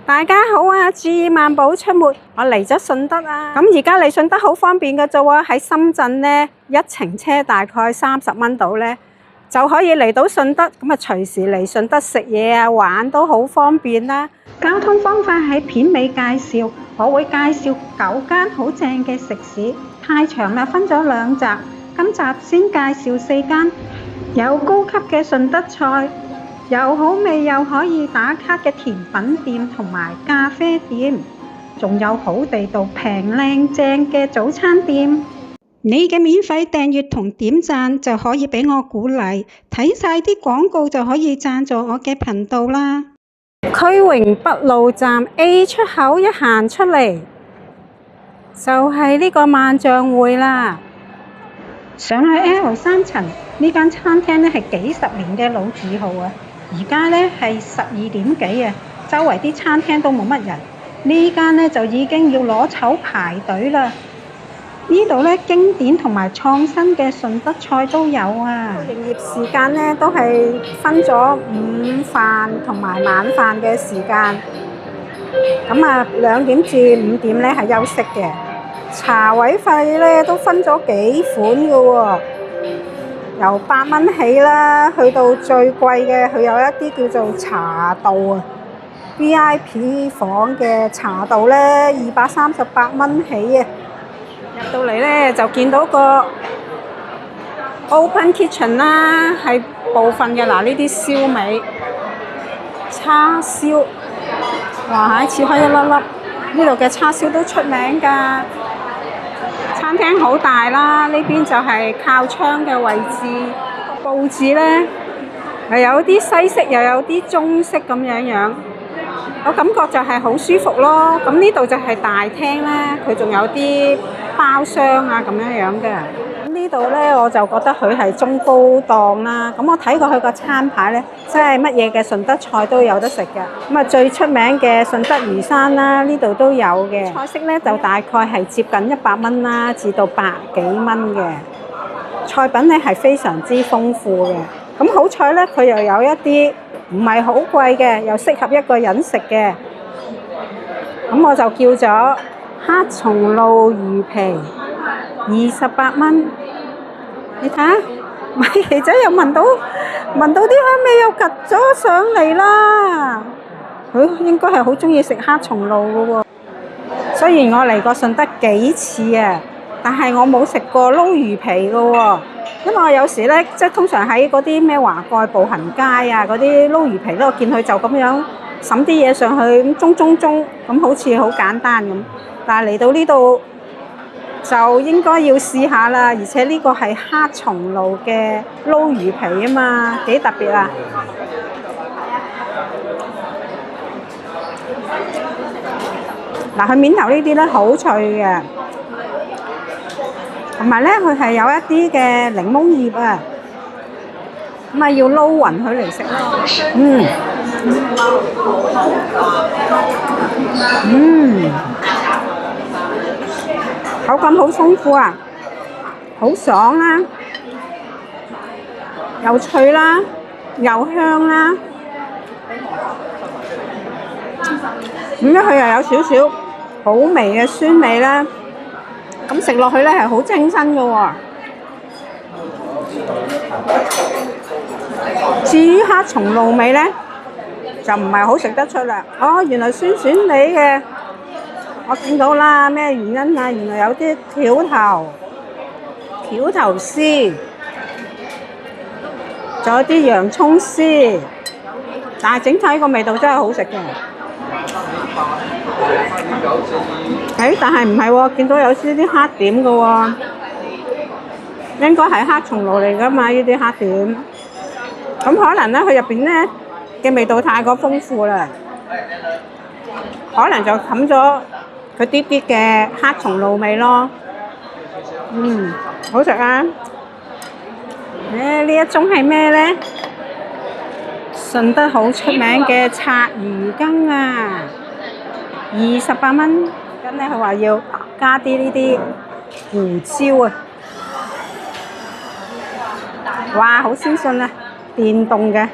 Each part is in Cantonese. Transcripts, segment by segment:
大家好啊！注意漫步出沒，我嚟咗順德啊！咁而家嚟順德好方便嘅啫喎，喺深圳呢，一程車大概30蚊到呢，就可以嚟到順德。咁啊，隨時嚟順德食嘢啊、玩都好方便啦。交通方法喺片尾介紹，我會介紹9間好正嘅食肆，太長啦，分咗2集。今集先介紹4間，有高級嘅順德菜，又好味又可以打卡嘅甜品店同埋咖啡店，仲有好地道平靚正嘅早餐店。你嘅免費訂閱同點讚就可以俾我鼓勵，睇晒啲廣告就可以贊助我嘅頻道啦。區榮北路站 A 出口一行出嚟，就係呢個萬象匯啦。上去 L3層呢間餐廳呢係幾十年嘅老字號啊！而家呢係12點幾啊，周圍啲餐廳都冇乜人，呢間呢就已經要攞籌排隊啦。呢度呢經典同埋創新嘅順德菜都有啊。營業時間呢都係分咗午飯同埋晚飯嘅時間，咁啊2點至5點呢係休息嘅。茶位費呢都分咗幾款㗎喎。由8蚊起啦，去到最貴嘅，佢有一啲叫做茶道啊 ，VIP 房嘅茶道呢238蚊起啊！入到嚟呢就見到個 open kitchen 啦，係部分嘅嗱，呢啲燒味、叉燒，哇係切開一粒粒，呢度嘅叉燒都出名㗎。餐廳好大啦，呢邊就係靠窗嘅位置。佈置呢，又有啲西式，又有啲中式咁樣，我感覺就係好舒服咯。咁呢度就係大廳啦，佢仲有啲包廂啊咁樣嘅。咁呢度呢，我就覺得佢係中高檔啦。咁我睇過佢個餐牌呢，即係乜嘢嘅順德菜都有得食嘅。咁啊，最出名嘅順德魚生啦，呢度都有嘅。菜式呢，就大概係接近100蚊啦，至到百幾蚊嘅。菜品呢係非常之豐富嘅。咁好彩呢，佢又有一啲唔係好貴嘅，又適合一個人食嘅。咁我就叫咗黑松露魚皮，28蚊。你睇下，米奇仔又聞到啲香味又趌咗上嚟啦。佢應該係好中意食黑松露嘅喎。雖然我嚟過順德幾次啊，但係我冇食過撈魚皮嘅喎。因為我有時咧，即係通常喺嗰啲咩華蓋步行街啊，嗰啲撈魚皮咧，我見佢就咁樣揼啲嘢上去，咁中，咁好似好簡單咁。但係嚟到呢度就應該要試下啦，而且呢個係黑松露嘅撈魚皮啊嘛，幾特別啊！嗱，佢面頭呢啲咧好脆嘅，同埋咧佢係有一啲嘅檸檬葉啊，咁啊要撈勻佢嚟食咯。口感好豐富啊，好爽啦，又脆啦，又香啦。咁咧佢又有少少好微嘅酸味啦，咁食落去咧係好清新嘅喎。至於黑松露味咧，就唔係好食得出啦。哦，原來酸酸地嘅。我見到啦，咩原因啊？原來有啲橋頭絲，仲有啲洋葱絲，但係整體個味道真係好食嘅。但係唔係喎，見到有啲黑點嘅喎，應該係黑松露嚟㗎嘛？呢啲黑點，咁可能咧佢入邊咧嘅味道太過豐富啦，可能就冚咗佢啲嘅黑松露味咯。好食啊！呢一種係咩咧？順德好出名嘅拆魚羹啊，28蚊。咁咧佢話要加啲呢啲胡椒啊，哇，好先進啊！電動嘅，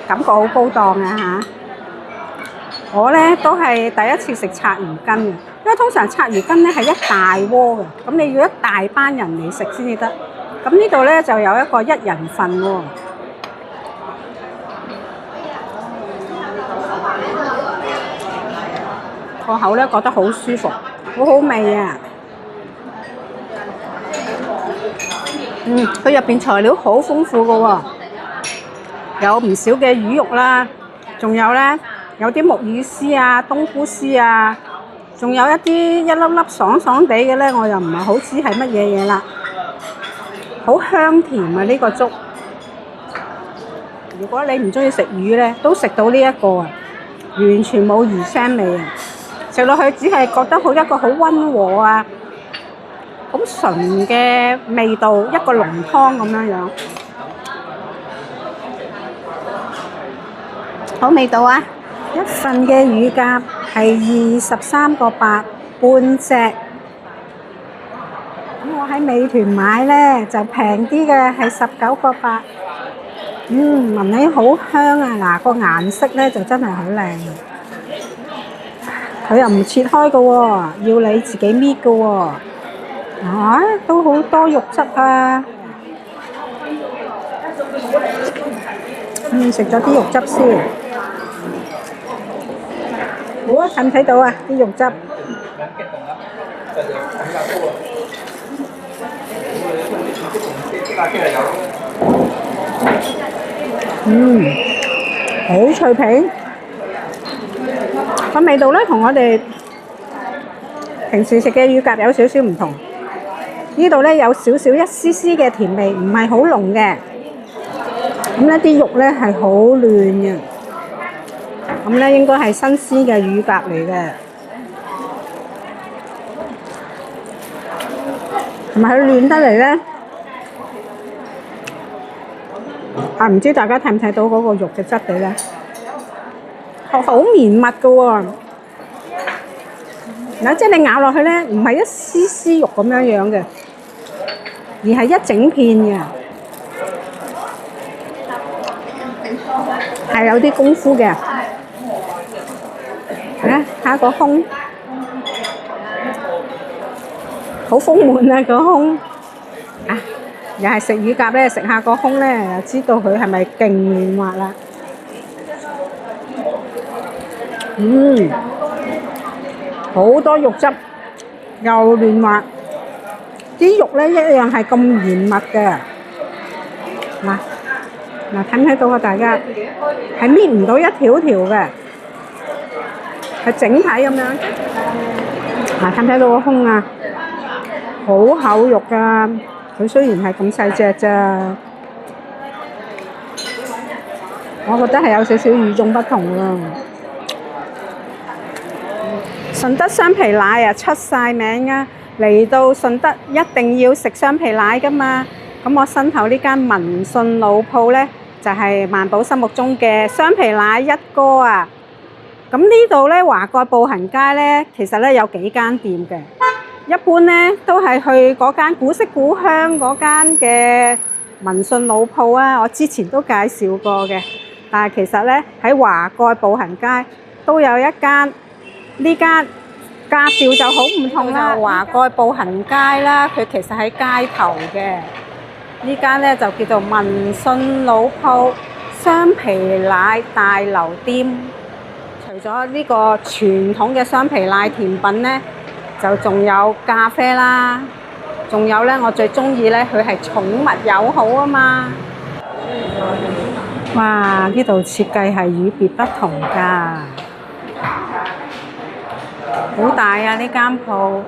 感覺好高檔啊嚇。我咧都係第一次食拆魚羹嘅，因為通常拆魚羹咧係一大鍋嘅，咁你要一大班人嚟食先至得。咁呢度咧就有一個一人份喎，個口咧覺得好舒服，好好味啊！佢入邊材料好豐富嘅喎，有唔少嘅魚肉啦，仲有咧有啲木耳絲啊、冬菇絲啊，仲有一啲一粒粒爽爽地嘅咧，我又唔係好知係乜嘢嘢啦，好香甜啊呢個粥。如果你唔中意食魚咧，都食到呢一個啊，完全冇魚腥味啊！食落去只係覺得好一個好溫和啊，好純嘅味道，一個濃湯咁樣樣，好味道啊！一份嘅乳鴿係23.8半隻，咁我喺美團買咧就平啲嘅，係19.8。聞起好香啊！嗱，個顏色咧就真係好靚，佢又唔切開嘅喎，要你自己搣嘅喎。都好多肉汁啊！食咗啲肉汁先。好啊，睇唔睇到啊？啲肉汁。好脆皮。個味道咧，同我哋平時食嘅乳鴿有少少唔同。呢度咧有少少一絲絲嘅甜味，唔係好濃嘅。咁咧啲肉咧係好嫩嘅，咁咧應該係新鮮嘅乳鴿嚟嘅。同埋佢嫩得嚟咧，唔知大家睇唔睇到嗰個肉嘅質地咧？好綿密嘅喎。嗱，即係你咬落去咧，唔係一絲絲肉咁樣樣嘅，而係一整片嘅，係有啲功夫嘅。睇下個胸，好豐滿啊個胸。又係食乳鴿咧，食下個胸咧，就知道佢係咪勁嫩滑啦。好多肉汁，又嫩滑，啲肉咧一樣係咁綿密嘅。嗱，睇唔睇到啊？大家係搣唔到一條條嘅，係整體咁樣。睇唔睇到個胸啊？好厚肉噶，佢雖然係咁細隻咋，我覺得係有少少與眾不同啦。順德雙皮奶啊，出晒名啊！嚟到順德一定要食雙皮奶噶嘛。咁我身後呢間民信老鋪咧，就係萬寶心目中嘅雙皮奶一哥啊！咁呢度咧，華蓋步行街咧，其實咧有幾間店嘅。一般咧都係去嗰間古色古香嗰間嘅民信老鋪啊，我之前都介紹過嘅。但係其實咧喺華蓋步行街都有一間，呢間格調就好唔同啦。華蓋步行街啦，佢其實喺街頭嘅。呢間咧就叫做民信老鋪雙皮奶大樓店。除咗呢個傳統嘅雙皮奶甜品咧，就仲有咖啡啦，仲有咧我最中意咧，佢係寵物友好啊嘛。哇！呢度設計係與別不同㗎，好大啊！呢間鋪，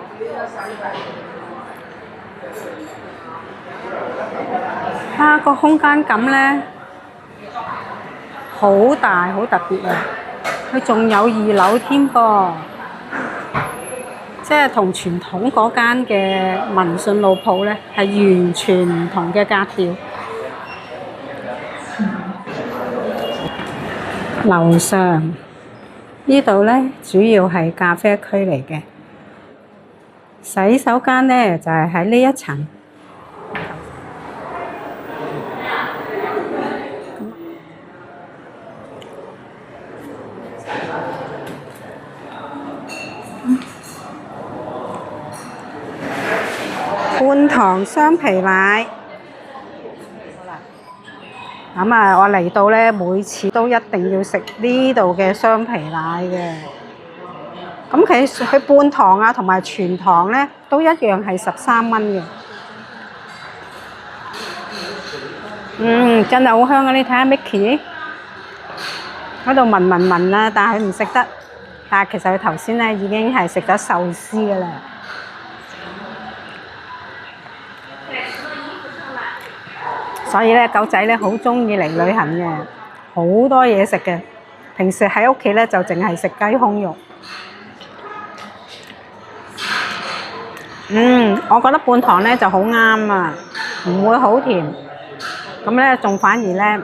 個空間感咧好大，好特別啊！佢仲有2樓添噃。即係同傳統嗰間嘅民信老鋪咧，係完全唔同嘅格調。樓上呢度咧，主要係咖啡區嚟嘅。洗手間咧就係喺呢一層。半糖雙皮奶。咁啊，我嚟到咧，每次都一定要食呢度嘅雙皮奶嘅。咁佢半糖啊，同埋全糖咧，都一樣係13蚊嘅。真係好香啊！你睇下 Mickey 喺度聞啦，但係佢唔食得。但係其實佢頭先咧已經係食咗壽司㗎啦。所以咧，狗仔咧好中意嚟旅行嘅，好多嘢食嘅。平時喺屋企咧就淨係食雞胸肉。我覺得半糖咧就好啱啊，唔會好甜。咁咧仲反而咧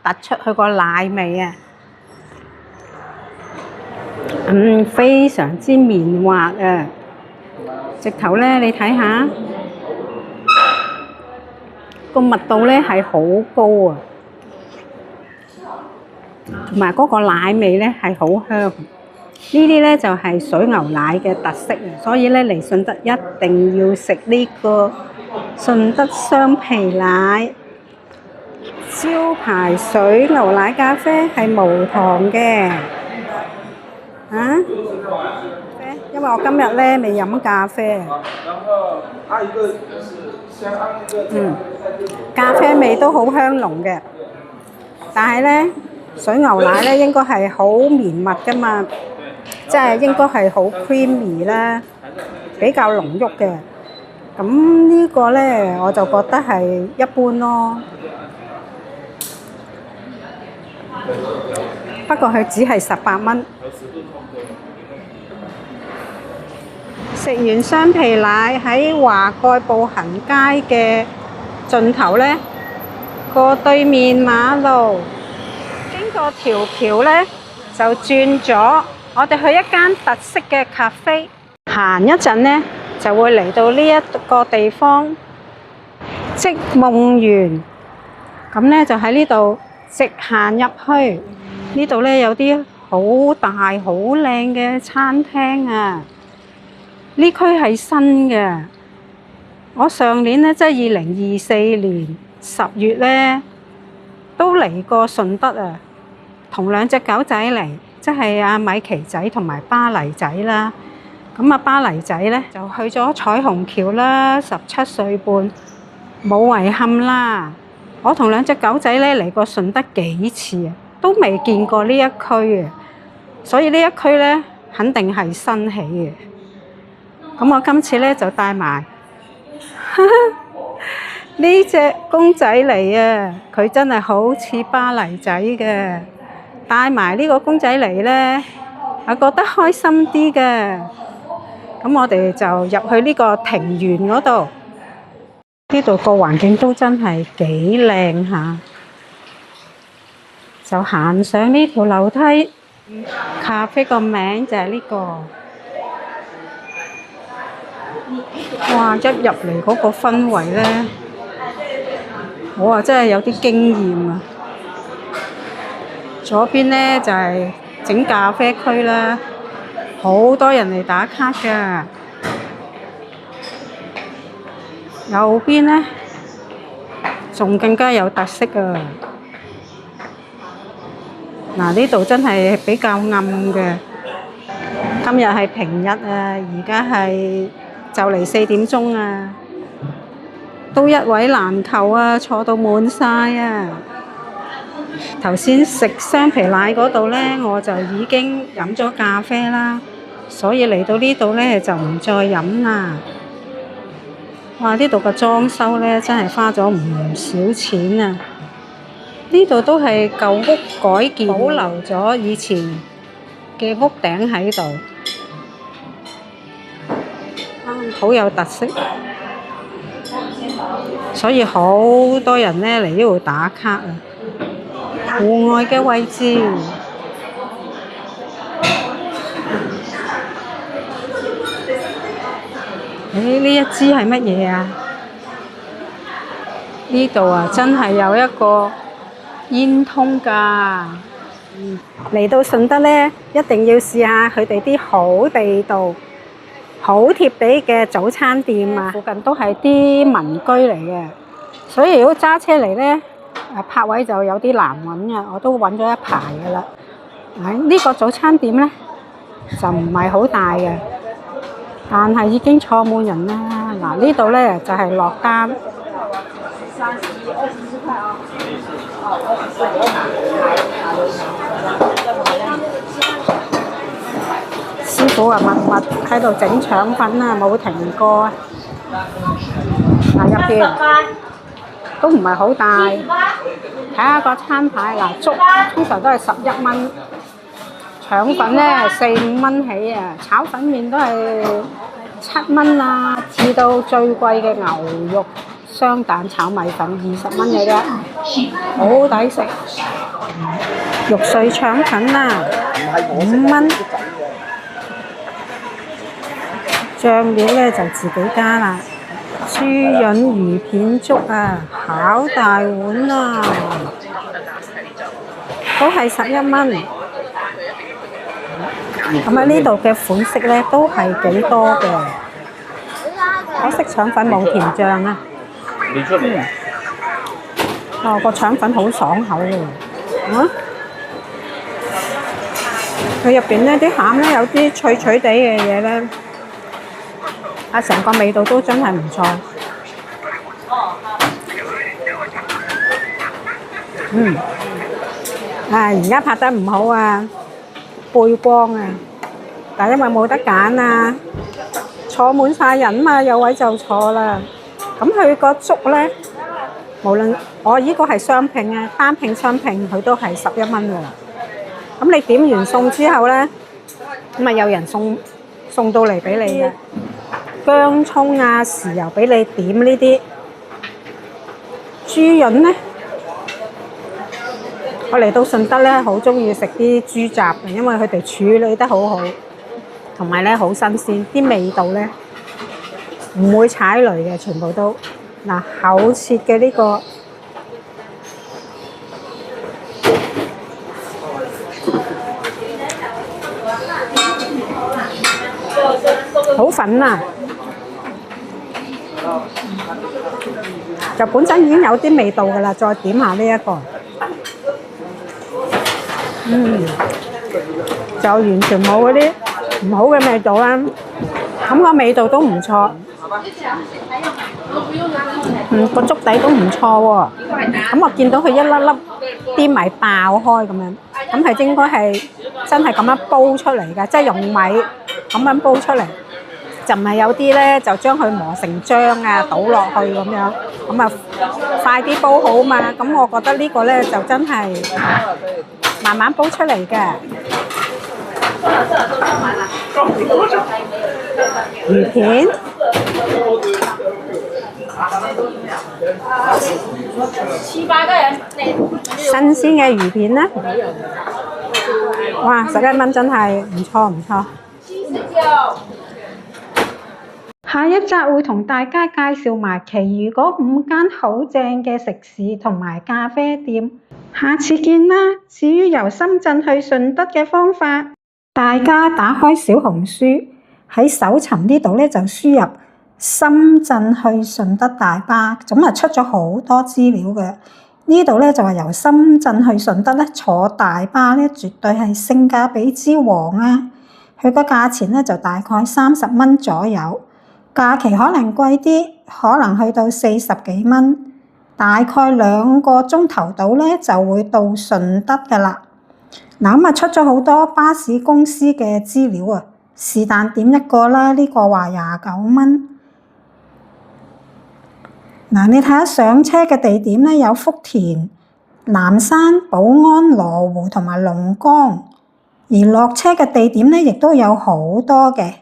突出佢個奶味啊！非常之綿滑啊！直頭咧，你睇下個密度咧係好高啊，同埋嗰個奶味咧係好香。呢啲咧就係水牛奶嘅特色啊，所以咧嚟順德一定要食呢個順德雙皮奶。招牌水牛奶咖啡係無糖嘅。因為我今日咧未飲咖啡。咖啡味都好香濃嘅，但係咧水牛奶咧應該係好綿密㗎嘛，即係應該係好 creamy 啦，比較濃郁嘅。咁呢個咧我就覺得係一般咯。不過佢只係18蚊。食完雙皮奶喺華蓋步行街嘅盡頭咧，過對面馬路，經過條橋咧就轉咗，我哋去一間特色嘅咖啡。行一陣咧就會嚟到呢一個地方，織夢園。咁咧就喺呢度直行入去，呢度咧有啲好大好靚嘅餐廳啊！呢區係新嘅，我上年咧即係2024年10月咧都嚟過順德啊，同兩隻狗仔嚟，即係阿米奇仔同埋巴黎仔啦。咁啊巴黎仔咧就去咗彩虹橋啦，17歲半，冇遺憾啦。我同兩隻狗仔咧嚟過順德幾次啊，都未見過呢一區啊，所以呢一區咧肯定係新起嘅。咁我今次咧就帶埋呢隻公仔嚟啊！佢真係好似巴黎仔嘅，帶埋呢個公仔嚟咧，我覺得開心啲嘅。咁我哋就入去呢個庭園嗰度，呢度個環境都真係幾靚下。就行上呢條樓梯，咖啡個名就係呢個。哇！一入嚟嗰個氛圍咧，我真係有啲驚豔啊！左邊咧就係整咖啡區啦，好多人嚟打卡㗎。右邊咧仲更加有特色啊！嗱，呢度真係比較暗嘅。今日係平日啊，而家係就嚟4點鐘啊，都一位難求啊，坐到滿晒啊！頭先食雙皮奶嗰度咧，我就已經飲咗咖啡啦，所以嚟到呢度咧就唔再飲啦。哇！呢度嘅裝修咧真係花咗唔少錢啊！呢度都係舊屋改建，保留咗以前嘅屋頂喺度。好有特色，所以好多人咧嚟呢度打卡啊！戶外嘅位置，呢一支係乜嘢啊？呢度啊，真係有一個煙通㗎。嚟到順德咧，一定要試下佢哋啲好地道好貼地嘅早餐店啊，附近都係啲民居嚟嘅，所以如果揸車嚟咧，泊位就有啲難揾嘅，我都揾咗一排噶啦。呢個早餐店咧就唔係好大嘅，但係已經坐滿人啦。嗱，呢度咧就係落單。師傅啊，默默喺度整腸粉啊，冇停過。嗱，入邊都唔係好大，睇下個餐牌。嗱，粥通常都係11蚊，腸粉咧係4、5蚊起啊，炒粉麵都係7蚊啊，至到最貴嘅牛肉雙蛋炒米粉20蚊嘅啫，好抵食。肉碎腸粉啊，5蚊。醬料咧就自己加啦。豬潤魚片粥啊，好大碗啊，都係11蚊。咁啊，呢度嘅款式咧都係幾多嘅，可惜腸粉冇甜醬啊。哦，個腸粉好爽口喎。佢入邊咧啲餡咧有啲脆脆地嘅嘢咧。成個味道都真係唔錯。而家拍得唔好啊，背光啊，但因為冇得揀啊，坐滿晒人嘛，有位就坐啦。咁佢個粥咧，無論我呢個係雙拼啊，單拼雙拼佢都係11蚊㗎啦。咁你點完餸之後咧，咁啊有人送到嚟俾你嘅。薑葱啊、豉油俾你點呢啲。豬潤咧，我嚟到順德咧，好中意食啲豬雜嘅，因為佢哋處理得好好，同埋咧好新鮮，啲味道咧唔會踩雷嘅，全部都嗱厚切嘅呢個。好粉啊！就本身已經有啲味道㗎啦，再點下呢一個，就完全冇嗰啲唔好嘅味道啦。咁個味道都唔錯，個粥底都唔錯喎。咁我見到佢一粒粒啲米爆開咁樣，咁係應該係真係咁樣煲出嚟㗎，即係用米咁樣煲出嚟。就唔係有啲咧，就將佢磨成漿啊，倒落去咁樣，咁啊快啲煲好嘛。咁我覺得呢個咧就真係慢慢煲出嚟嘅。魚片，新鮮嘅魚片啦，哇！11蚊真係唔錯唔錯。下一集會同大家介紹埋其餘嗰5間好正嘅食肆同埋咖啡店，下次見啦。至於由深圳去順德嘅方法，大家打開小紅書喺搜尋呢度咧就輸入深圳去順德大巴，咁啊出咗好多資料嘅。呢度咧就話由深圳去順德咧坐大巴咧絕對係性價比之王啊！佢個價錢咧就大概30蚊左右。假期可能貴啲，可能去到40幾蚊，大概2個鐘頭到咧就會到順德㗎啦。嗱咁啊出咗好多巴士公司嘅資料啊，是但點一個啦，呢個話29蚊。嗱，你睇下上車嘅地點咧，有福田、南山、寶安、羅湖同埋龍崗，而落車嘅地點咧亦都有好多嘅。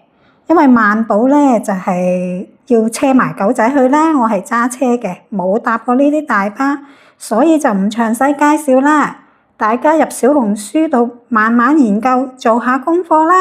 因為萬寶咧就係要車埋狗仔去啦，我係揸車嘅，冇搭過呢啲大巴，所以就唔詳細介紹啦。大家入小紅書度慢慢研究，做下功課啦。